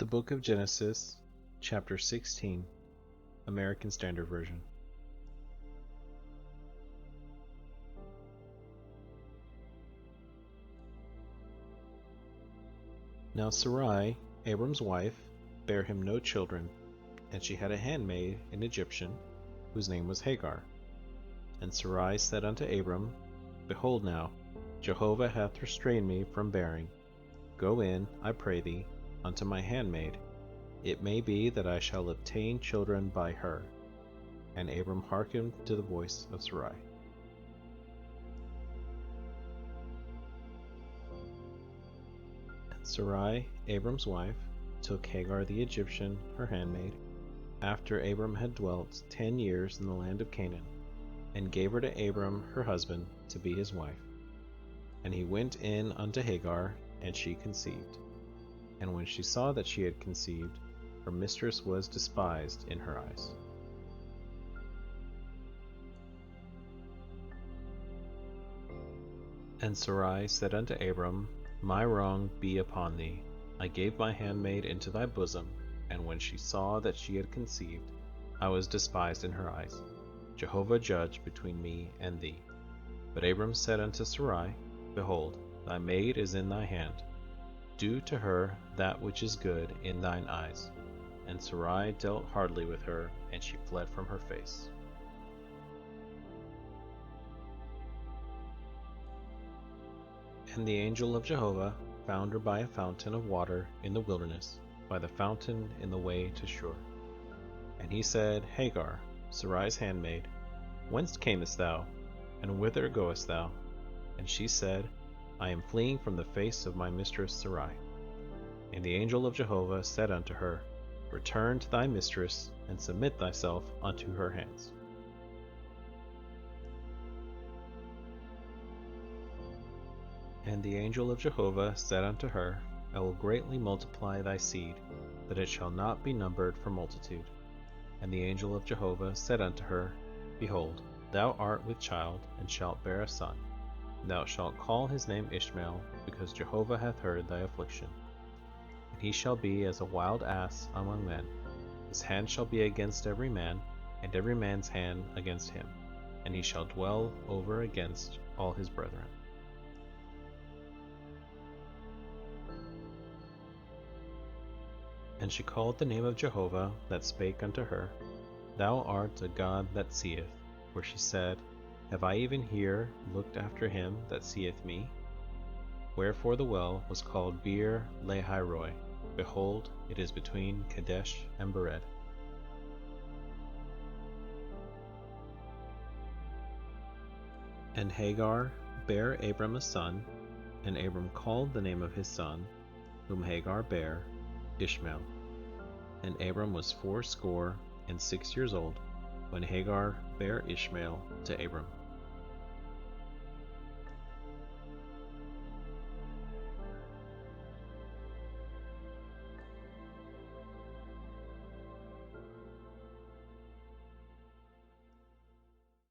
The Book of Genesis, Chapter 16, American Standard Version. Now Sarai, Abram's wife, bare him no children, and she had a handmaid, an Egyptian, whose name was Hagar. And Sarai said unto Abram, Behold now, Jehovah hath restrained me from bearing. Go in, I pray thee, unto my handmaid. It may be that I shall obtain children by her. And Abram hearkened to the voice of Sarai. And Sarai, Abram's wife, took Hagar the Egyptian, her handmaid, after Abram had dwelt 10 years in the land of Canaan, and gave her to Abram her husband to be his wife. And he went in unto Hagar, and she conceived. And when she saw that she had conceived, her mistress was despised in her eyes. And Sarai said unto Abram, My wrong be upon thee. I gave my handmaid into thy bosom, and when she saw that she had conceived, I was despised in her eyes. Jehovah judge between me and thee. But Abram said unto Sarai, Behold, thy maid is in thy hand. Do to her that which is good in thine eyes. And Sarai dealt hardly with her, and she fled from her face. And the angel of Jehovah found her by a fountain of water in the wilderness, by the fountain in the way to Shur. And he said, Hagar, Sarai's handmaid, whence camest thou, and whither goest thou? And she said, I am fleeing from the face of my mistress Sarai. And the angel of Jehovah said unto her, Return to thy mistress, and submit thyself unto her hands. And the angel of Jehovah said unto her, I will greatly multiply thy seed, that it shall not be numbered for multitude. And the angel of Jehovah said unto her, Behold, thou art with child, and shalt bear a son. Thou shalt call his name Ishmael, because Jehovah hath heard thy affliction. And he shall be as a wild ass among men. His hand shall be against every man, and every man's hand against him. And he shall dwell over against all his brethren. And she called the name of Jehovah that spake unto her, Thou art a God that seeth. For she said, Have I even here looked after him that seeth me? Wherefore the well was called Beer Lahai Roi. Behold, it is between Kadesh and Bered. And Hagar bare Abram a son, and Abram called the name of his son, whom Hagar bare, Ishmael. And Abram was 86 years old, when Hagar bare Ishmael to Abram.